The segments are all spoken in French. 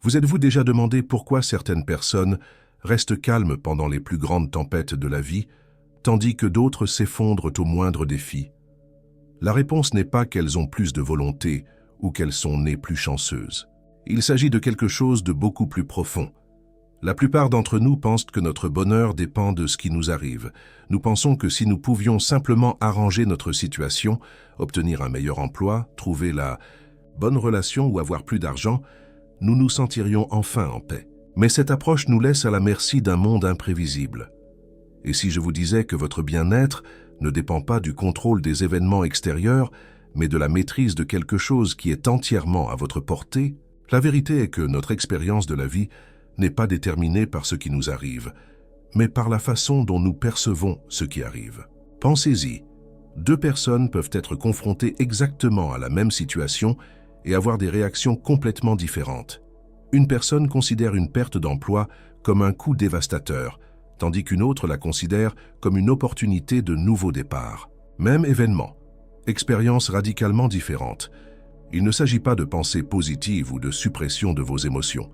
Vous êtes-vous déjà demandé pourquoi certaines personnes restent calmes pendant les plus grandes tempêtes de la vie, tandis que d'autres s'effondrent au moindre défi? La réponse n'est pas qu'elles ont plus de volonté ou qu'elles sont nées plus chanceuses. Il s'agit de quelque chose de beaucoup plus profond. La plupart d'entre nous pensent que notre bonheur dépend de ce qui nous arrive. Nous pensons que si nous pouvions simplement arranger notre situation, obtenir un meilleur emploi, trouver la bonne relation ou avoir plus d'argent, nous nous sentirions enfin en paix. Mais cette approche nous laisse à la merci d'un monde imprévisible. Et si je vous disais que votre bien-être ne dépend pas du contrôle des événements extérieurs, mais de la maîtrise de quelque chose qui est entièrement à votre portée, la vérité est que notre expérience de la vie n'est pas déterminée par ce qui nous arrive, mais par la façon dont nous percevons ce qui arrive. Pensez-y, deux personnes peuvent être confrontées exactement à la même situation et avoir des réactions complètement différentes. Une personne considère une perte d'emploi comme un coup dévastateur, tandis qu'une autre la considère comme une opportunité de nouveau départ. Même événement, expérience radicalement différente. Il ne s'agit pas de pensée positive ou de suppression de vos émotions.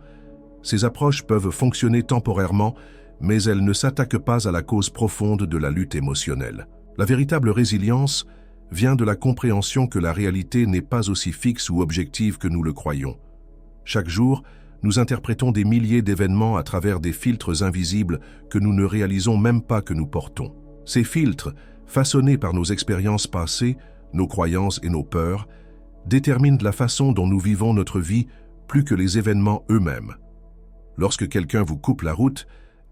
Ces approches peuvent fonctionner temporairement, mais elles ne s'attaquent pas à la cause profonde de la lutte émotionnelle. La véritable résilience vient de la compréhension que la réalité n'est pas aussi fixe ou objective que nous le croyons. Chaque jour, nous interprétons des milliers d'événements à travers des filtres invisibles que nous ne réalisons même pas que nous portons. Ces filtres, façonnés par nos expériences passées, nos croyances et nos peurs, déterminent la façon dont nous vivons notre vie plus que les événements eux-mêmes. Lorsque quelqu'un vous coupe la route,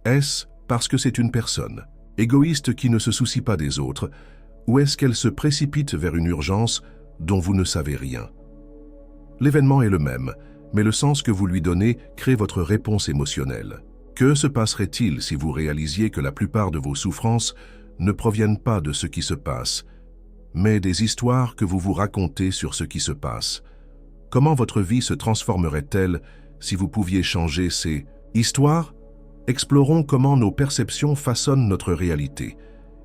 est-ce parce que c'est une personne égoïste qui ne se soucie pas des autres, ou est-ce qu'elle se précipite vers une urgence dont vous ne savez rien? L'événement est le même, mais le sens que vous lui donnez crée votre réponse émotionnelle. Que se passerait-il si vous réalisiez que la plupart de vos souffrances ne proviennent pas de ce qui se passe, mais des histoires que vous vous racontez sur ce qui se passe? Comment votre vie se transformerait-elle si vous pouviez changer ces histoires? Explorons comment nos perceptions façonnent notre réalité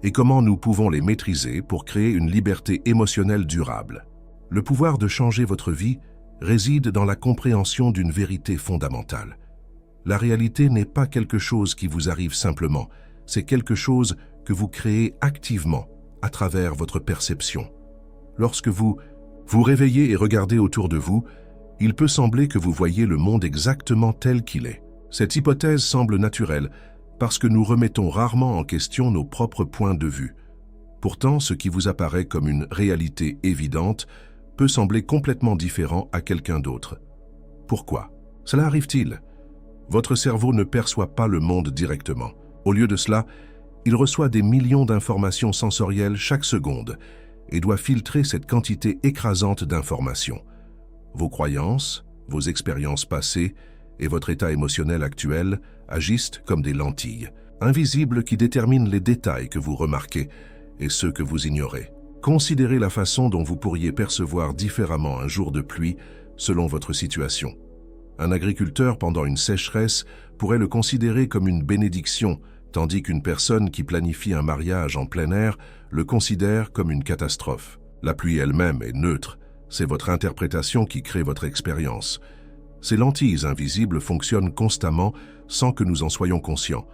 et comment nous pouvons les maîtriser pour créer une liberté émotionnelle durable. Le pouvoir de changer votre vie réside dans la compréhension d'une vérité fondamentale. La réalité n'est pas quelque chose qui vous arrive simplement, c'est quelque chose que vous créez activement à travers votre perception. Lorsque vous vous réveillez et regardez autour de vous, il peut sembler que vous voyez le monde exactement tel qu'il est. Cette hypothèse semble naturelle parce que nous remettons rarement en question nos propres points de vue. Pourtant, ce qui vous apparaît comme une réalité évidente peut sembler complètement différent à quelqu'un d'autre. Pourquoi? Cela arrive-t-il? Votre cerveau ne perçoit pas le monde directement. Au lieu de cela, il reçoit des millions d'informations sensorielles chaque seconde et doit filtrer cette quantité écrasante d'informations. Vos croyances, vos expériences passées et votre état émotionnel actuel agissent comme des lentilles, invisibles qui déterminent les détails que vous remarquez et ceux que vous ignorez. Considérez la façon dont vous pourriez percevoir différemment un jour de pluie selon votre situation. Un agriculteur pendant une sécheresse pourrait le considérer comme une bénédiction, tandis qu'une personne qui planifie un mariage en plein air le considère comme une catastrophe. La pluie elle-même est neutre, c'est votre interprétation qui crée votre expérience. Ces lentilles invisibles fonctionnent constamment sans que nous en soyons conscients.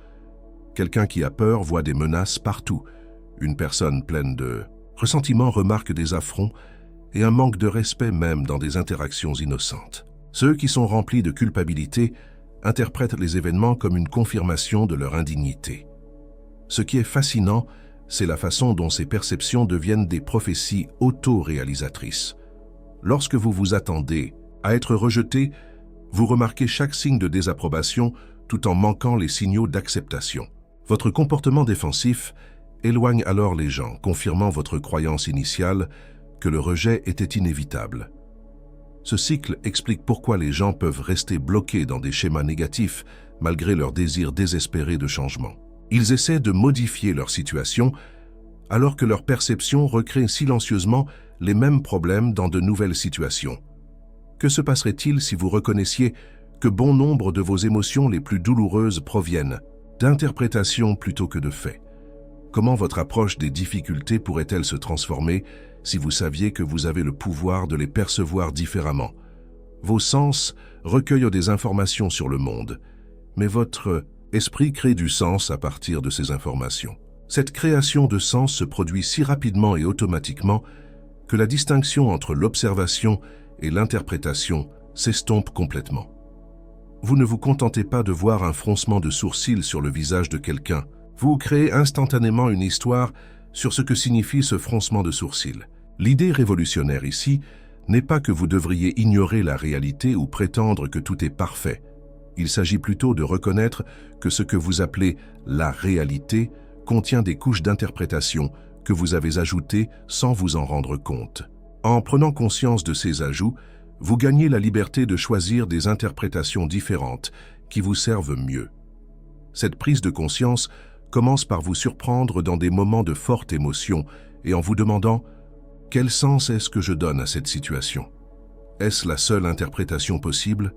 Quelqu'un qui a peur voit des menaces partout. Une personne pleine de ressentiment remarque des affronts et un manque de respect même dans des interactions innocentes. Ceux qui sont remplis de culpabilité interprètent les événements comme une confirmation de leur indignité. Ce qui est fascinant, c'est la façon dont ces perceptions deviennent des prophéties auto-réalisatrices. Lorsque vous vous attendez à être rejeté, vous remarquez chaque signe de désapprobation tout en manquant les signaux d'acceptation. Votre comportement défensif éloigne alors les gens, confirmant votre croyance initiale que le rejet était inévitable. Ce cycle explique pourquoi les gens peuvent rester bloqués dans des schémas négatifs malgré leur désir désespéré de changement. Ils essaient de modifier leur situation alors que leur perception recrée silencieusement les mêmes problèmes dans de nouvelles situations. Que se passerait-il si vous reconnaissiez que bon nombre de vos émotions les plus douloureuses proviennent d'interprétations plutôt que de faits? Comment votre approche des difficultés pourrait-elle se transformer si vous saviez que vous avez le pouvoir de les percevoir différemment? Vos sens recueillent des informations sur le monde, mais votre esprit crée du sens à partir de ces informations. Cette création de sens se produit si rapidement et automatiquement que la distinction entre l'observation et l'interprétation s'estompe complètement. Vous ne vous contentez pas de voir un froncement de sourcils sur le visage de quelqu'un. Vous créez instantanément une histoire sur ce que signifie ce froncement de sourcils. L'idée révolutionnaire ici n'est pas que vous devriez ignorer la réalité ou prétendre que tout est parfait. Il s'agit plutôt de reconnaître que ce que vous appelez la réalité contient des couches d'interprétation que vous avez ajoutées sans vous en rendre compte. En prenant conscience de ces ajouts, vous gagnez la liberté de choisir des interprétations différentes qui vous servent mieux. Cette prise de conscience commence par vous surprendre dans des moments de forte émotion et en vous demandant « Quel sens est-ce que je donne à cette situation ? Est-ce la seule interprétation possible ?»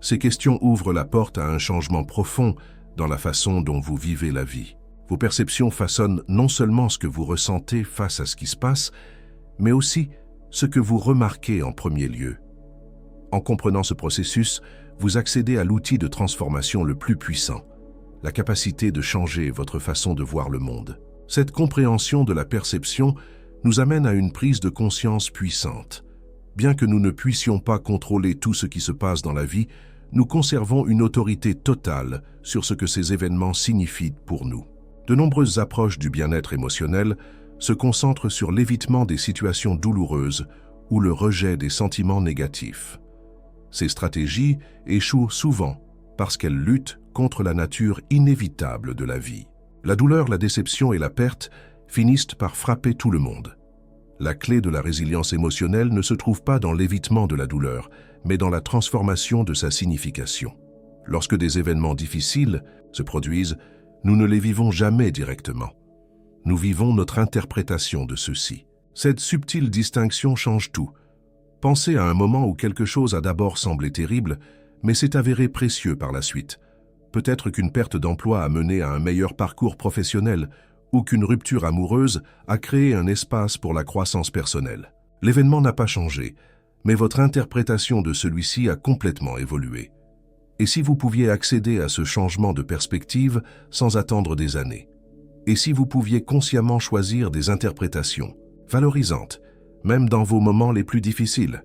Ces questions ouvrent la porte à un changement profond dans la façon dont vous vivez la vie. Vos perceptions façonnent non seulement ce que vous ressentez face à ce qui se passe, mais aussi ce que vous remarquez en premier lieu. En comprenant ce processus, vous accédez à l'outil de transformation le plus puissant, la capacité de changer votre façon de voir le monde. Cette compréhension de la perception nous amène à une prise de conscience puissante. Bien que nous ne puissions pas contrôler tout ce qui se passe dans la vie, nous conservons une autorité totale sur ce que ces événements signifient pour nous. De nombreuses approches du bien-être émotionnel se concentrent sur l'évitement des situations douloureuses ou le rejet des sentiments négatifs. Ces stratégies échouent souvent parce qu'elles luttent contre la nature inévitable de la vie. La douleur, la déception et la perte finissent par frapper tout le monde. La clé de la résilience émotionnelle ne se trouve pas dans l'évitement de la douleur, mais dans la transformation de sa signification. Lorsque des événements difficiles se produisent, nous ne les vivons jamais directement. Nous vivons notre interprétation de ceux-ci. Cette subtile distinction change tout. Pensez à un moment où quelque chose a d'abord semblé terrible, mais s'est avéré précieux par la suite. Peut-être qu'une perte d'emploi a mené à un meilleur parcours professionnel ou qu'une rupture amoureuse a créé un espace pour la croissance personnelle. L'événement n'a pas changé, mais votre interprétation de celui-ci a complètement évolué. Et si vous pouviez accéder à ce changement de perspective sans attendre des années? Et si vous pouviez consciemment choisir des interprétations valorisantes, même dans vos moments les plus difficiles?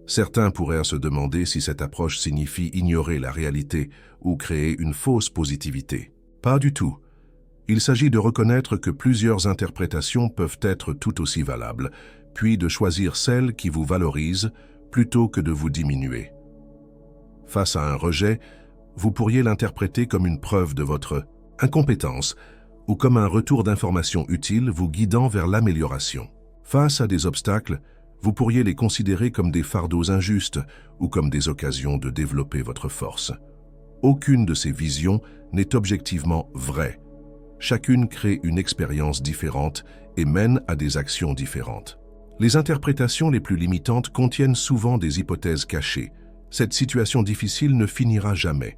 Certains pourraient se demander si cette approche signifie ignorer la réalité ou créer une fausse positivité. Pas du tout. Il s'agit de reconnaître que plusieurs interprétations peuvent être tout aussi valables, puis de choisir celle qui vous valorise plutôt que de vous diminuer. Face à un rejet, vous pourriez l'interpréter comme une preuve de votre incompétence ou comme un retour d'informations utiles vous guidant vers l'amélioration. Face à des obstacles, vous pourriez les considérer comme des fardeaux injustes ou comme des occasions de développer votre force. Aucune de ces visions n'est objectivement vraie. Chacune crée une expérience différente et mène à des actions différentes. Les interprétations les plus limitantes contiennent souvent des hypothèses cachées. Cette situation difficile ne finira jamais.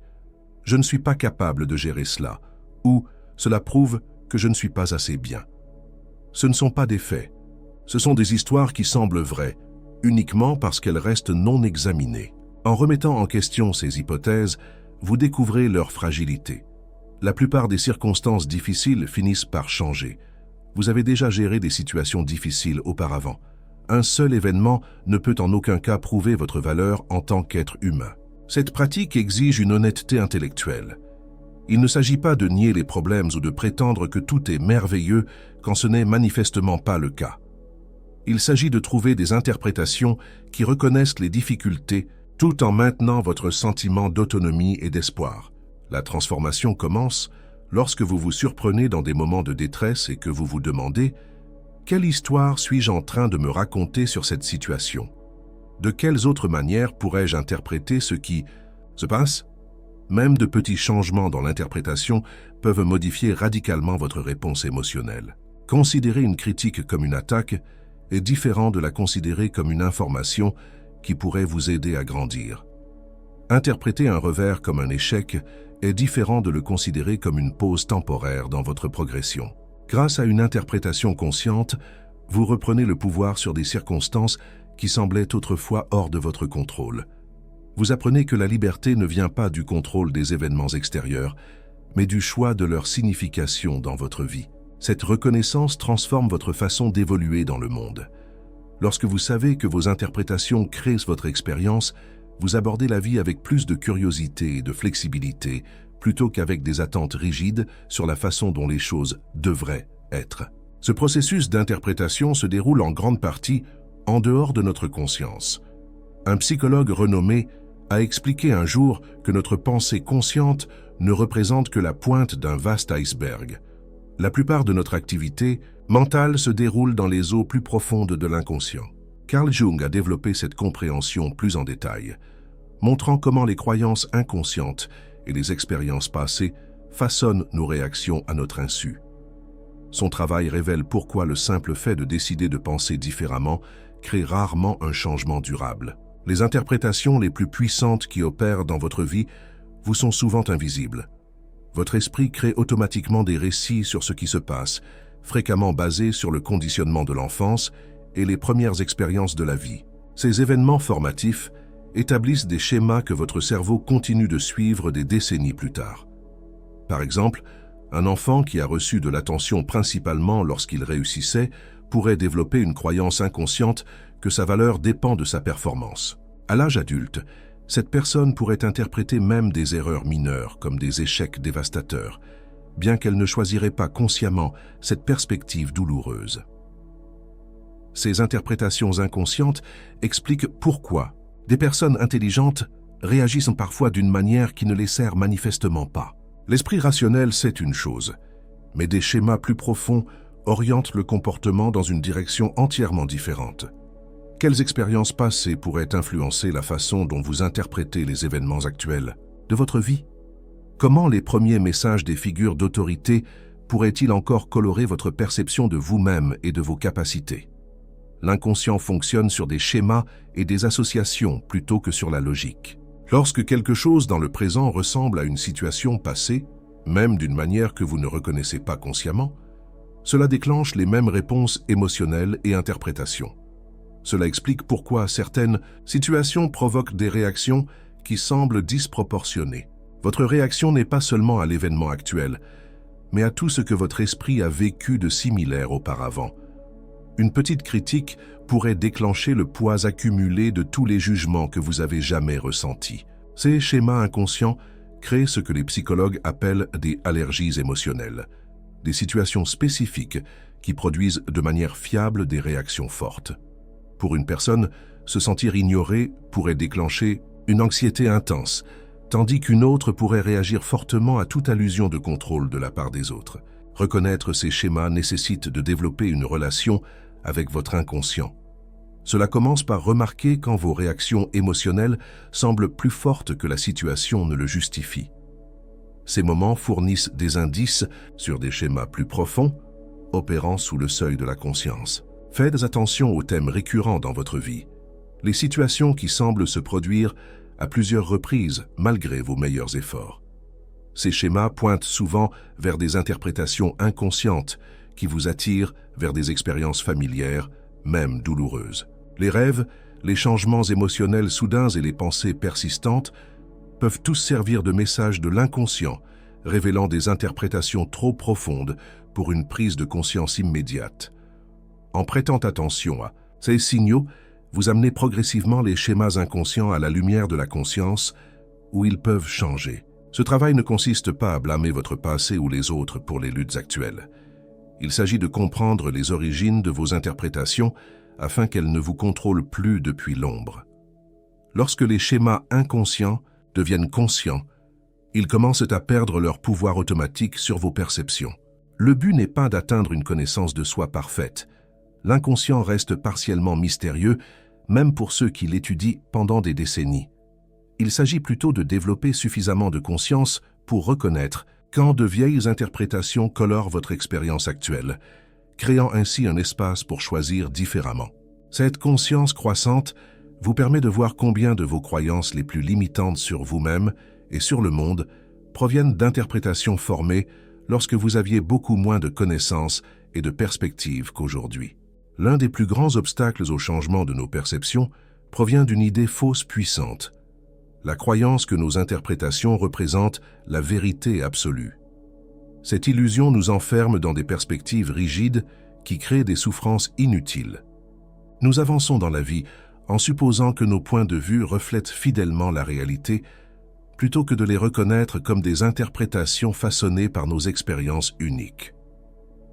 Je ne suis pas capable de gérer cela, ou cela prouve que je ne suis pas assez bien. Ce ne sont pas des faits. Ce sont des histoires qui semblent vraies, uniquement parce qu'elles restent non examinées. En remettant en question ces hypothèses, vous découvrez leur fragilité. La plupart des circonstances difficiles finissent par changer. Vous avez déjà géré des situations difficiles auparavant. Un seul événement ne peut en aucun cas prouver votre valeur en tant qu'être humain. Cette pratique exige une honnêteté intellectuelle. Il ne s'agit pas de nier les problèmes ou de prétendre que tout est merveilleux quand ce n'est manifestement pas le cas. Il s'agit de trouver des interprétations qui reconnaissent les difficultés tout en maintenant votre sentiment d'autonomie et d'espoir. La transformation commence lorsque vous vous surprenez dans des moments de détresse et que vous vous demandez « Quelle histoire suis-je en train de me raconter sur cette situation? De quelles autres manières pourrais-je interpréter ce qui se passe ?» Même de petits changements dans l'interprétation peuvent modifier radicalement votre réponse émotionnelle. Considérer une critique comme une attaque est différent de la considérer comme une information qui pourrait vous aider à grandir. Interpréter un revers comme un échec est différent de le considérer comme une pause temporaire dans votre progression. Grâce à une interprétation consciente, vous reprenez le pouvoir sur des circonstances qui semblaient autrefois hors de votre contrôle. Vous apprenez que la liberté ne vient pas du contrôle des événements extérieurs, mais du choix de leur signification dans votre vie. Cette reconnaissance transforme votre façon d'évoluer dans le monde. Lorsque vous savez que vos interprétations créent votre expérience, vous abordez la vie avec plus de curiosité et de flexibilité, plutôt qu'avec des attentes rigides sur la façon dont les choses devraient être. Ce processus d'interprétation se déroule en grande partie en dehors de notre conscience. Un psychologue renommé a expliqué un jour que notre pensée consciente ne représente que la pointe d'un vaste iceberg. La plupart de notre activité mentale se déroule dans les eaux plus profondes de l'inconscient. Carl Jung a développé cette compréhension plus en détail, montrant comment les croyances inconscientes et les expériences passées façonnent nos réactions à notre insu. Son travail révèle pourquoi le simple fait de décider de penser différemment crée rarement un changement durable. Les interprétations les plus puissantes qui opèrent dans votre vie vous sont souvent invisibles. Votre esprit crée automatiquement des récits sur ce qui se passe, fréquemment basés sur le conditionnement de l'enfance et les premières expériences de la vie. Ces événements formatifs établissent des schémas que votre cerveau continue de suivre des décennies plus tard. Par exemple, un enfant qui a reçu de l'attention principalement lorsqu'il réussissait pourrait développer une croyance inconsciente que sa valeur dépend de sa performance. À l'âge adulte, cette personne pourrait interpréter même des erreurs mineures comme des échecs dévastateurs, bien qu'elle ne choisirait pas consciemment cette perspective douloureuse. Ces interprétations inconscientes expliquent pourquoi des personnes intelligentes réagissent parfois d'une manière qui ne les sert manifestement pas. L'esprit rationnel sait une chose, mais des schémas plus profonds orientent le comportement dans une direction entièrement différente. Quelles expériences passées pourraient influencer la façon dont vous interprétez les événements actuels de votre vie? Comment les premiers messages des figures d'autorité pourraient-ils encore colorer votre perception de vous-même et de vos capacités? L'inconscient fonctionne sur des schémas et des associations plutôt que sur la logique. Lorsque quelque chose dans le présent ressemble à une situation passée, même d'une manière que vous ne reconnaissez pas consciemment, cela déclenche les mêmes réponses émotionnelles et interprétations. Cela explique pourquoi certaines situations provoquent des réactions qui semblent disproportionnées. Votre réaction n'est pas seulement à l'événement actuel, mais à tout ce que votre esprit a vécu de similaire auparavant. Une petite critique pourrait déclencher le poids accumulé de tous les jugements que vous avez jamais ressentis. Ces schémas inconscients créent ce que les psychologues appellent des allergies émotionnelles, des situations spécifiques qui produisent de manière fiable des réactions fortes. Pour une personne, se sentir ignorée pourrait déclencher une anxiété intense, tandis qu'une autre pourrait réagir fortement à toute allusion de contrôle de la part des autres. Reconnaître ces schémas nécessite de développer une relation avec votre inconscient. Cela commence par remarquer quand vos réactions émotionnelles semblent plus fortes que la situation ne le justifie. Ces moments fournissent des indices sur des schémas plus profonds, opérant sous le seuil de la conscience. Faites attention aux thèmes récurrents dans votre vie, les situations qui semblent se produire à plusieurs reprises malgré vos meilleurs efforts. Ces schémas pointent souvent vers des interprétations inconscientes qui vous attirent vers des expériences familières, même douloureuses. Les rêves, les changements émotionnels soudains et les pensées persistantes peuvent tous servir de messages de l'inconscient, révélant des interprétations trop profondes pour une prise de conscience immédiate. En prêtant attention à ces signaux, vous amenez progressivement les schémas inconscients à la lumière de la conscience, où ils peuvent changer. Ce travail ne consiste pas à blâmer votre passé ou les autres pour les luttes actuelles. Il s'agit de comprendre les origines de vos interprétations afin qu'elles ne vous contrôlent plus depuis l'ombre. Lorsque les schémas inconscients deviennent conscients, ils commencent à perdre leur pouvoir automatique sur vos perceptions. Le but n'est pas d'atteindre une connaissance de soi parfaite. L'inconscient reste partiellement mystérieux, même pour ceux qui l'étudient pendant des décennies. Il s'agit plutôt de développer suffisamment de conscience pour reconnaître quand de vieilles interprétations colorent votre expérience actuelle, créant ainsi un espace pour choisir différemment. Cette conscience croissante vous permet de voir combien de vos croyances les plus limitantes sur vous-même et sur le monde proviennent d'interprétations formées lorsque vous aviez beaucoup moins de connaissances et de perspectives qu'aujourd'hui. L'un des plus grands obstacles au changement de nos perceptions provient d'une idée fausse puissante, la croyance que nos interprétations représentent la vérité absolue. Cette illusion nous enferme dans des perspectives rigides qui créent des souffrances inutiles. Nous avançons dans la vie en supposant que nos points de vue reflètent fidèlement la réalité, plutôt que de les reconnaître comme des interprétations façonnées par nos expériences uniques.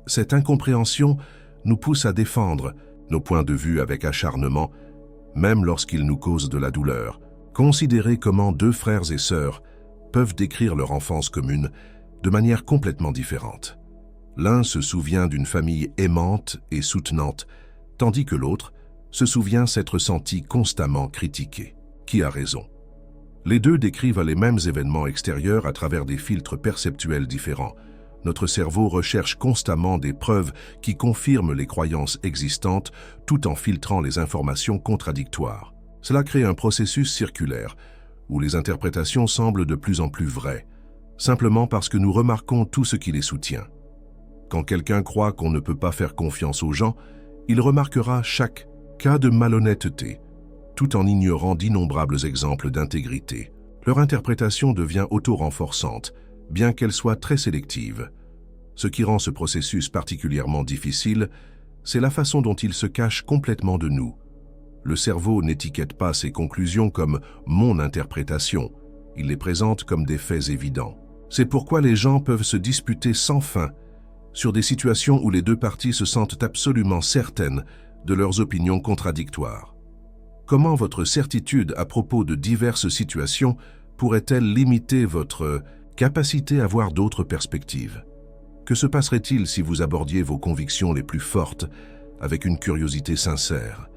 Cette incompréhension nous pousse à défendre nos points de vue avec acharnement, même lorsqu'ils nous causent de la douleur. Considérez comment deux frères et sœurs peuvent décrire leur enfance commune de manière complètement différente. L'un se souvient d'une famille aimante et soutenante, tandis que l'autre se souvient s'être senti constamment critiqué. Qui a raison? Les deux décrivent les mêmes événements extérieurs à travers des filtres perceptuels différents. Notre cerveau recherche constamment des preuves qui confirment les croyances existantes tout en filtrant les informations contradictoires. Cela crée un processus circulaire où les interprétations semblent de plus en plus vraies, simplement parce que nous remarquons tout ce qui les soutient. Quand quelqu'un croit qu'on ne peut pas faire confiance aux gens, il remarquera chaque cas de malhonnêteté, tout en ignorant d'innombrables exemples d'intégrité. Leur interprétation devient auto-renforçante, bien qu'elle soit très sélective. Ce qui rend ce processus particulièrement difficile, c'est la façon dont il se cache complètement de nous. Le cerveau n'étiquette pas ses conclusions comme « mon interprétation », il les présente comme des faits évidents. C'est pourquoi les gens peuvent se disputer sans fin sur des situations où les deux parties se sentent absolument certaines de leurs opinions contradictoires. Comment votre certitude à propos de diverses situations pourrait-elle limiter votre capacité à voir d'autres perspectives? Que se passerait-il si vous abordiez vos convictions les plus fortes avec une curiosité sincère?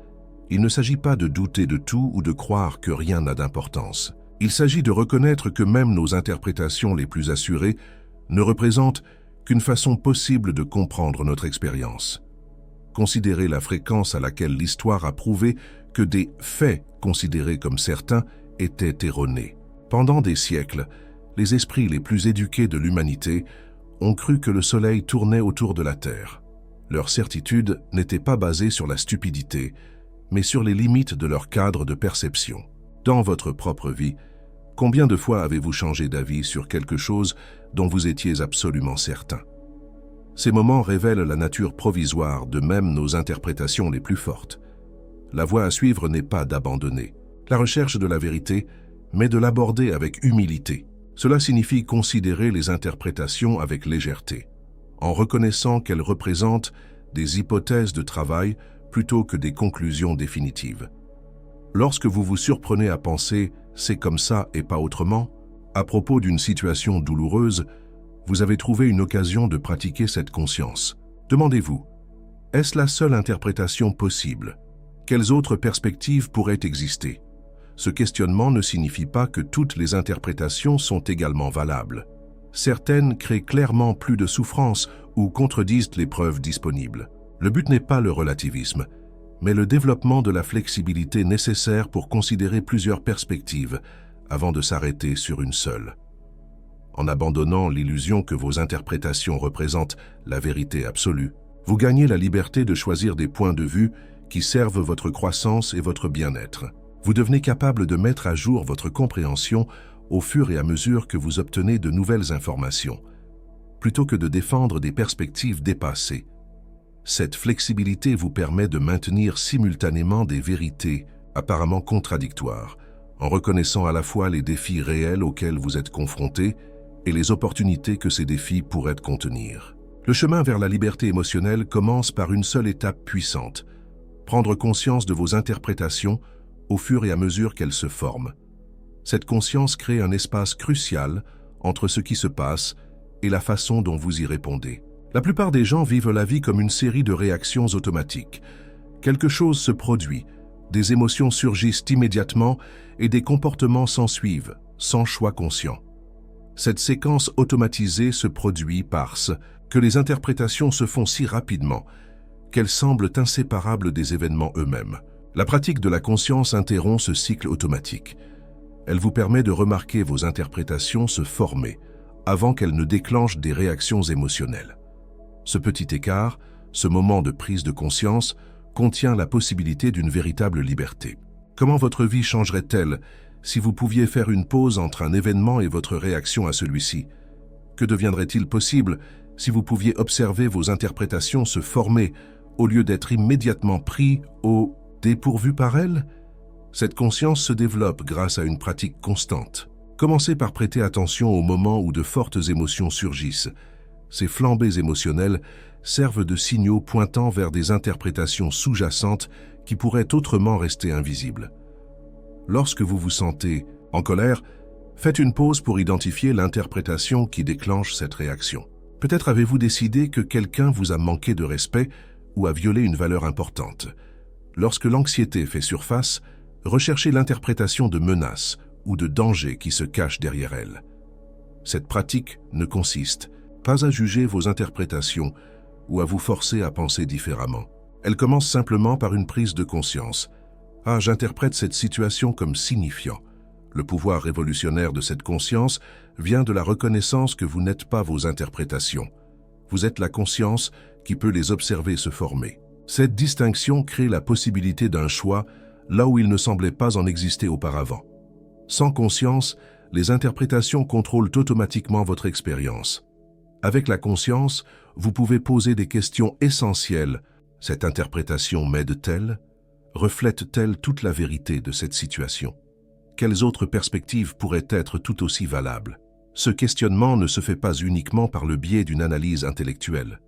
Il ne s'agit pas de douter de tout ou de croire que rien n'a d'importance. Il s'agit de reconnaître que même nos interprétations les plus assurées ne représentent qu'une façon possible de comprendre notre expérience. Considérez la fréquence à laquelle l'histoire a prouvé que des faits considérés comme certains étaient erronés. Pendant des siècles, les esprits les plus éduqués de l'humanité ont cru que le soleil tournait autour de la Terre. Leur certitude n'était pas basée sur la stupidité, mais sur les limites de leur cadre de perception. Dans votre propre vie, combien de fois avez-vous changé d'avis sur quelque chose dont vous étiez absolument certain? Ces moments révèlent la nature provisoire de même nos interprétations les plus fortes. La voie à suivre n'est pas d'abandonner la recherche de la vérité, mais de l'aborder avec humilité. Cela signifie considérer les interprétations avec légèreté, en reconnaissant qu'elles représentent des hypothèses de travail plutôt que des conclusions définitives. Lorsque vous vous surprenez à penser « c'est comme ça et pas autrement », à propos d'une situation douloureuse, vous avez trouvé une occasion de pratiquer cette conscience. Demandez-vous, est-ce la seule interprétation possible? Quelles autres perspectives pourraient exister? Ce questionnement ne signifie pas que toutes les interprétations sont également valables. Certaines créent clairement plus de souffrance ou contredisent les preuves disponibles. Le but n'est pas le relativisme, mais le développement de la flexibilité nécessaire pour considérer plusieurs perspectives avant de s'arrêter sur une seule. En abandonnant l'illusion que vos interprétations représentent la vérité absolue, vous gagnez la liberté de choisir des points de vue qui servent votre croissance et votre bien-être. Vous devenez capable de mettre à jour votre compréhension au fur et à mesure que vous obtenez de nouvelles informations, plutôt que de défendre des perspectives dépassées. Cette flexibilité vous permet de maintenir simultanément des vérités apparemment contradictoires, en reconnaissant à la fois les défis réels auxquels vous êtes confrontés et les opportunités que ces défis pourraient contenir. Le chemin vers la liberté émotionnelle commence par une seule étape puissante: prendre conscience de vos interprétations au fur et à mesure qu'elles se forment. Cette conscience crée un espace crucial entre ce qui se passe et la façon dont vous y répondez. La plupart des gens vivent la vie comme une série de réactions automatiques. Quelque chose se produit, des émotions surgissent immédiatement et des comportements s'ensuivent, sans choix conscient. Cette séquence automatisée se produit parce que les interprétations se font si rapidement qu'elles semblent inséparables des événements eux-mêmes. La pratique de la conscience interrompt ce cycle automatique. Elle vous permet de remarquer vos interprétations se former avant qu'elles ne déclenchent des réactions émotionnelles. Ce petit écart, ce moment de prise de conscience, contient la possibilité d'une véritable liberté. Comment votre vie changerait-elle si vous pouviez faire une pause entre un événement et votre réaction à celui-ci? Que deviendrait-il possible si vous pouviez observer vos interprétations se former au lieu d'être immédiatement pris au dépourvu par elles? Cette conscience se développe grâce à une pratique constante. Commencez par prêter attention au moment où de fortes émotions surgissent. Ces flambées émotionnelles servent de signaux pointant vers des interprétations sous-jacentes qui pourraient autrement rester invisibles. Lorsque vous vous sentez en colère, faites une pause pour identifier l'interprétation qui déclenche cette réaction. Peut-être avez-vous décidé que quelqu'un vous a manqué de respect ou a violé une valeur importante. Lorsque l'anxiété fait surface, recherchez l'interprétation de menaces ou de dangers qui se cachent derrière elle. Cette pratique ne consiste pas à juger vos interprétations ou à vous forcer à penser différemment. Elle commence simplement par une prise de conscience. « Ah, j'interprète cette situation comme signifiant. » Le pouvoir révolutionnaire de cette conscience vient de la reconnaissance que vous n'êtes pas vos interprétations. Vous êtes la conscience qui peut les observer se former. Cette distinction crée la possibilité d'un choix là où il ne semblait pas en exister auparavant. Sans conscience, les interprétations contrôlent automatiquement votre expérience. Avec la conscience, vous pouvez poser des questions essentielles. Cette interprétation m'aide-t-elle? Reflète-t-elle toute la vérité de cette situation? Quelles autres perspectives pourraient être tout aussi valables? Ce questionnement ne se fait pas uniquement par le biais d'une analyse intellectuelle.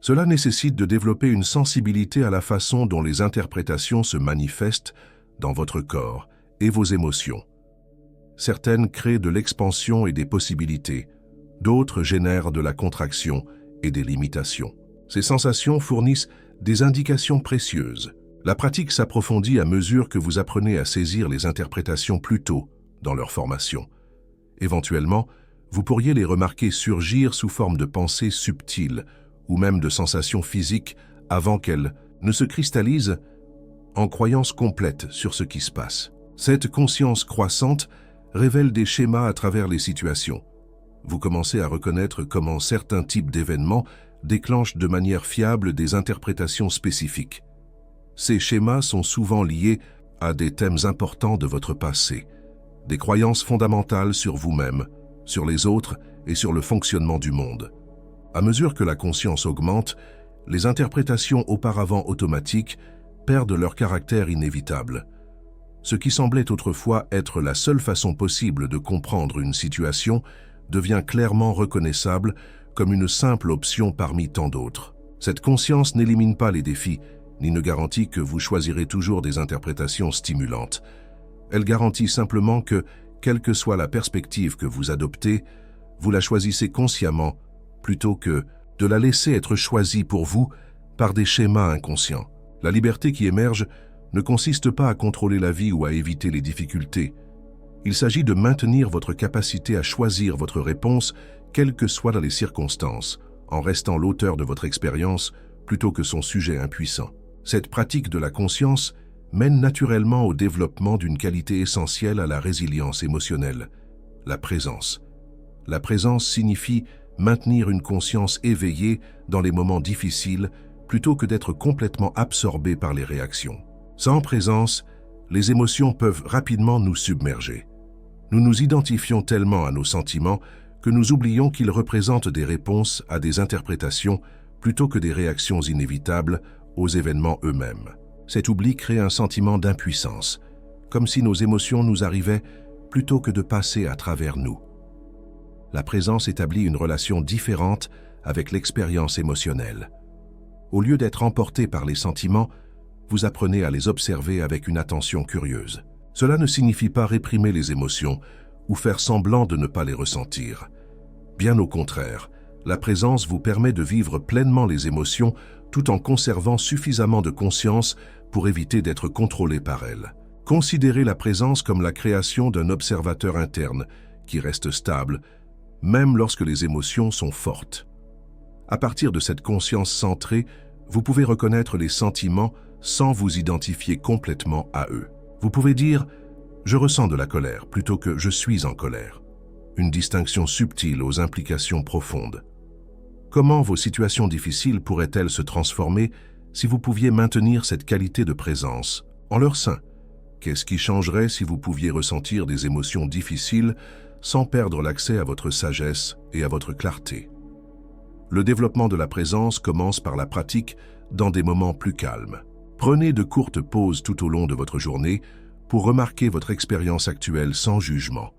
Cela nécessite de développer une sensibilité à la façon dont les interprétations se manifestent dans votre corps et vos émotions. Certaines créent de l'expansion et des possibilités, d'autres génèrent de la contraction et des limitations. Ces sensations fournissent des indications précieuses. La pratique s'approfondit à mesure que vous apprenez à saisir les interprétations plus tôt dans leur formation. Éventuellement, vous pourriez les remarquer surgir sous forme de pensées subtiles ou même de sensations physiques avant qu'elles ne se cristallisent en croyances complètes sur ce qui se passe. Cette conscience croissante révèle des schémas à travers les situations. Vous commencez à reconnaître comment certains types d'événements déclenchent de manière fiable des interprétations spécifiques. Ces schémas sont souvent liés à des thèmes importants de votre passé, des croyances fondamentales sur vous-même, sur les autres et sur le fonctionnement du monde. À mesure que la conscience augmente, les interprétations auparavant automatiques perdent leur caractère inévitable. Ce qui semblait autrefois être la seule façon possible de comprendre une situation devient clairement reconnaissable comme une simple option parmi tant d'autres. Cette conscience n'élimine pas les défis, ni ne garantit que vous choisirez toujours des interprétations stimulantes. Elle garantit simplement que, quelle que soit la perspective que vous adoptez, vous la choisissez consciemment plutôt que de la laisser être choisie pour vous par des schémas inconscients. La liberté qui émerge ne consiste pas à contrôler la vie ou à éviter les difficultés. Il s'agit de maintenir votre capacité à choisir votre réponse, quelles que soient les circonstances, en restant l'auteur de votre expérience plutôt que son sujet impuissant. Cette pratique de la conscience mène naturellement au développement d'une qualité essentielle à la résilience émotionnelle, la présence. La présence signifie maintenir une conscience éveillée dans les moments difficiles plutôt que d'être complètement absorbé par les réactions. Sans présence, les émotions peuvent rapidement nous submerger. Nous nous identifions tellement à nos sentiments que nous oublions qu'ils représentent des réponses à des interprétations plutôt que des réactions inévitables aux événements eux-mêmes. Cet oubli crée un sentiment d'impuissance, comme si nos émotions nous arrivaient plutôt que de passer à travers nous. La présence établit une relation différente avec l'expérience émotionnelle. Au lieu d'être emporté par les sentiments, vous apprenez à les observer avec une attention curieuse. Cela ne signifie pas réprimer les émotions ou faire semblant de ne pas les ressentir. Bien au contraire, la présence vous permet de vivre pleinement les émotions tout en conservant suffisamment de conscience pour éviter d'être contrôlé par elles. Considérez la présence comme la création d'un observateur interne qui reste stable, même lorsque les émotions sont fortes. À partir de cette conscience centrée, vous pouvez reconnaître les sentiments sans vous identifier complètement à eux. Vous pouvez dire « je ressens de la colère » plutôt que « je suis en colère ». Une distinction subtile aux implications profondes. Comment vos situations difficiles pourraient-elles se transformer si vous pouviez maintenir cette qualité de présence en leur sein? Qu'est-ce qui changerait si vous pouviez ressentir des émotions difficiles sans perdre l'accès à votre sagesse et à votre clarté? Le développement de la présence commence par la pratique dans des moments plus calmes. Prenez de courtes pauses tout au long de votre journée pour remarquer votre expérience actuelle sans jugement.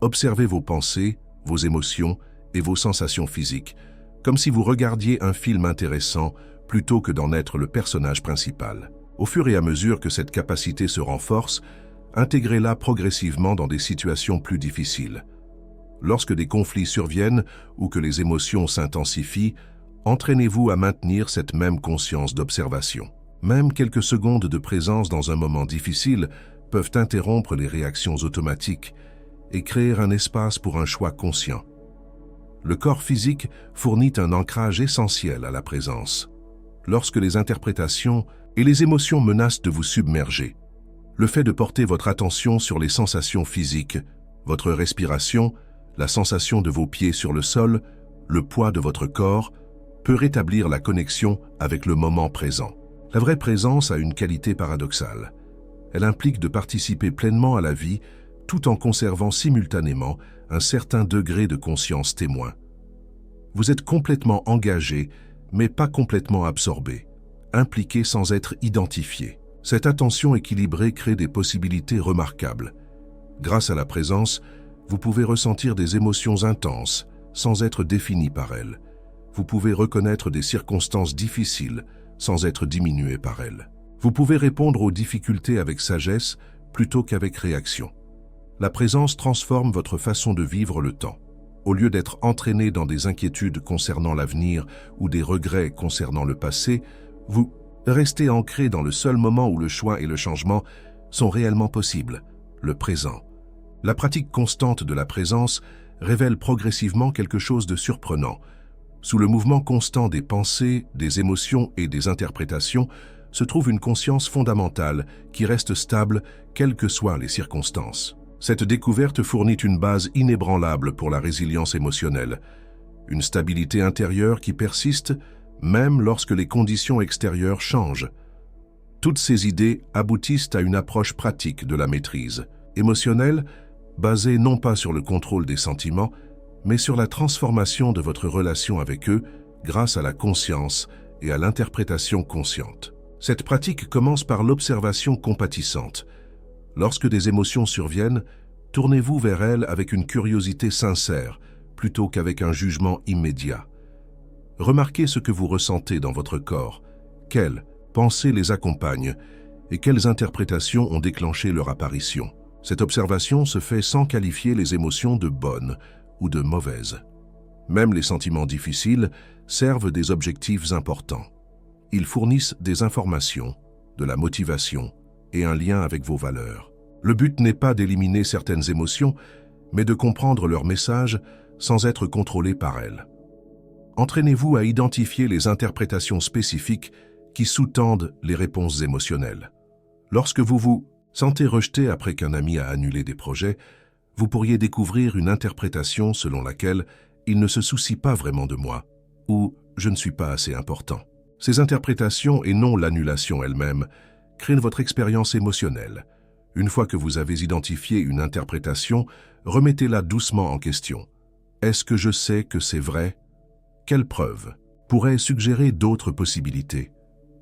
Observez vos pensées, vos émotions et vos sensations physiques, comme si vous regardiez un film intéressant plutôt que d'en être le personnage principal. Au fur et à mesure que cette capacité se renforce, intégrez-la progressivement dans des situations plus difficiles. Lorsque des conflits surviennent ou que les émotions s'intensifient, entraînez-vous à maintenir cette même conscience d'observation. Même quelques secondes de présence dans un moment difficile peuvent interrompre les réactions automatiques et créer un espace pour un choix conscient. Le corps physique fournit un ancrage essentiel à la présence. Lorsque les interprétations et les émotions menacent de vous submerger, le fait de porter votre attention sur les sensations physiques, votre respiration, la sensation de vos pieds sur le sol, le poids de votre corps, peut rétablir la connexion avec le moment présent. La vraie présence a une qualité paradoxale. Elle implique de participer pleinement à la vie tout en conservant simultanément un certain degré de conscience témoin. Vous êtes complètement engagé, mais pas complètement absorbé, impliqué sans être identifié. Cette attention équilibrée crée des possibilités remarquables. Grâce à la présence, vous pouvez ressentir des émotions intenses sans être défini par elles. Vous pouvez reconnaître des circonstances difficiles sans être diminué par elles. Vous pouvez répondre aux difficultés avec sagesse plutôt qu'avec réaction. La présence transforme votre façon de vivre le temps. Au lieu d'être entraîné dans des inquiétudes concernant l'avenir ou des regrets concernant le passé, vous restez ancré dans le seul moment où le choix et le changement sont réellement possibles, le présent. La pratique constante de la présence révèle progressivement quelque chose de surprenant. Sous le mouvement constant des pensées, des émotions et des interprétations se trouve une conscience fondamentale qui reste stable quelles que soient les circonstances. Cette découverte fournit une base inébranlable pour la résilience émotionnelle, une stabilité intérieure qui persiste même lorsque les conditions extérieures changent. Toutes ces idées aboutissent à une approche pratique de la maîtrise émotionnelle, basée non pas sur le contrôle des sentiments, mais sur la transformation de votre relation avec eux grâce à la conscience et à l'interprétation consciente. Cette pratique commence par l'observation compatissante. Lorsque des émotions surviennent, tournez-vous vers elles avec une curiosité sincère, plutôt qu'avec un jugement immédiat. Remarquez ce que vous ressentez dans votre corps, quelles pensées les accompagnent et quelles interprétations ont déclenché leur apparition. Cette observation se fait sans qualifier les émotions de bonnes ou de mauvaises. Même les sentiments difficiles servent des objectifs importants. Ils fournissent des informations, de la motivation et un lien avec vos valeurs. Le but n'est pas d'éliminer certaines émotions, mais de comprendre leur message sans être contrôlé par elles. Entraînez-vous à identifier les interprétations spécifiques qui sous-tendent les réponses émotionnelles. Lorsque vous vous sentez rejeté après qu'un ami a annulé des projets, vous pourriez découvrir une interprétation selon laquelle il ne se soucie pas vraiment de moi ou je ne suis pas assez important. Ces interprétations et non l'annulation elle-même créent votre expérience émotionnelle. Une fois que vous avez identifié une interprétation, remettez-la doucement en question. Est-ce que je sais que c'est vrai? Quelle preuve pourrait suggérer d'autres possibilités?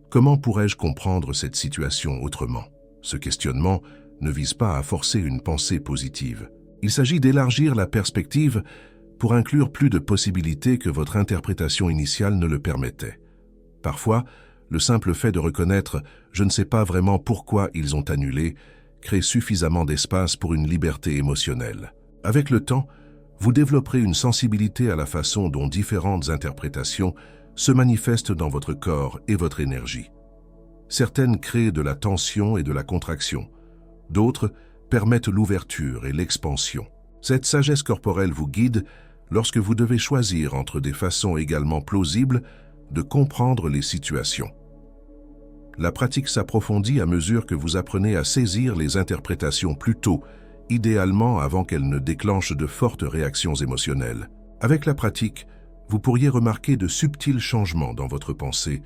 Comment pourrais-je comprendre cette situation autrement? Ce questionnement ne vise pas à forcer une pensée positive. Il s'agit d'élargir la perspective pour inclure plus de possibilités que votre interprétation initiale ne le permettait. Parfois, le simple fait de reconnaître « je ne sais pas vraiment pourquoi ils ont annulé » crée suffisamment d'espace pour une liberté émotionnelle. Avec le temps, vous développerez une sensibilité à la façon dont différentes interprétations se manifestent dans votre corps et votre énergie. Certaines créent de la tension et de la contraction, d'autres permettent l'ouverture et l'expansion. Cette sagesse corporelle vous guide lorsque vous devez choisir entre des façons également plausibles de comprendre les situations. La pratique s'approfondit à mesure que vous apprenez à saisir les interprétations plus tôt, idéalement avant qu'elles ne déclenchent de fortes réactions émotionnelles. Avec la pratique, vous pourriez remarquer de subtils changements dans votre pensée,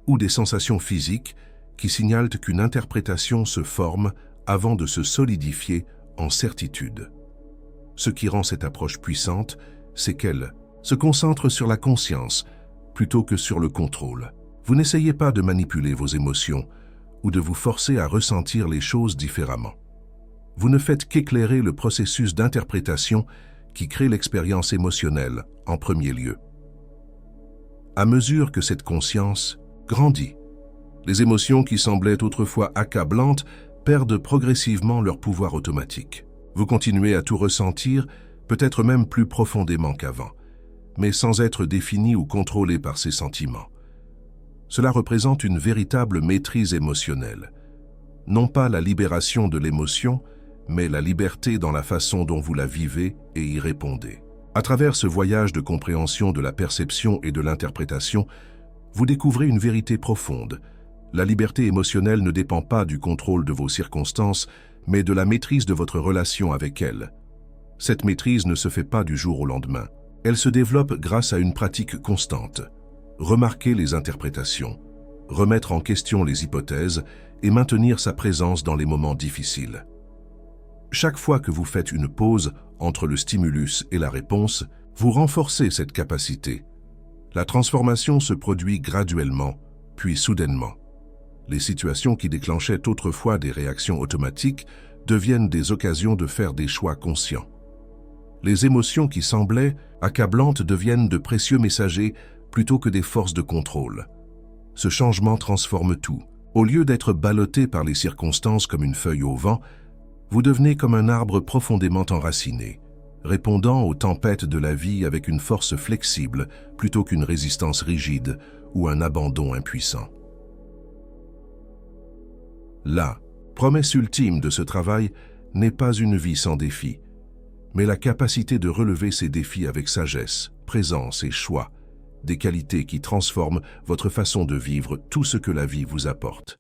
ou des sensations physiques qui signalent qu'une interprétation se forme avant de se solidifier en certitude. Ce qui rend cette approche puissante, c'est qu'elle se concentre sur la conscience plutôt que sur le contrôle. Vous n'essayez pas de manipuler vos émotions ou de vous forcer à ressentir les choses différemment. Vous ne faites qu'éclairer le processus d'interprétation qui crée l'expérience émotionnelle en premier lieu. À mesure que cette conscience grandit, les émotions qui semblaient autrefois accablantes perdent progressivement leur pouvoir automatique. Vous continuez à tout ressentir, peut-être même plus profondément qu'avant, mais sans être défini ou contrôlé par ces sentiments. Cela représente une véritable maîtrise émotionnelle. Non pas la libération de l'émotion, mais la liberté dans la façon dont vous la vivez et y répondez. À travers ce voyage de compréhension de la perception et de l'interprétation, vous découvrez une vérité profonde. La liberté émotionnelle ne dépend pas du contrôle de vos circonstances, mais de la maîtrise de votre relation avec elles. Cette maîtrise ne se fait pas du jour au lendemain. Elle se développe grâce à une pratique constante. Remarquer les interprétations, remettre en question les hypothèses et maintenir sa présence dans les moments difficiles. Chaque fois que vous faites une pause entre le stimulus et la réponse, vous renforcez cette capacité. La transformation se produit graduellement, puis soudainement. Les situations qui déclenchaient autrefois des réactions automatiques deviennent des occasions de faire des choix conscients. Les émotions qui semblaient accablantes deviennent de précieux messagers plutôt que des forces de contrôle. Ce changement transforme tout. Au lieu d'être ballotté par les circonstances comme une feuille au vent, vous devenez comme un arbre profondément enraciné, répondant aux tempêtes de la vie avec une force flexible plutôt qu'une résistance rigide ou un abandon impuissant. La promesse ultime de ce travail n'est pas une vie sans défis, mais la capacité de relever ces défis avec sagesse, présence et choix, des qualités qui transforment votre façon de vivre tout ce que la vie vous apporte.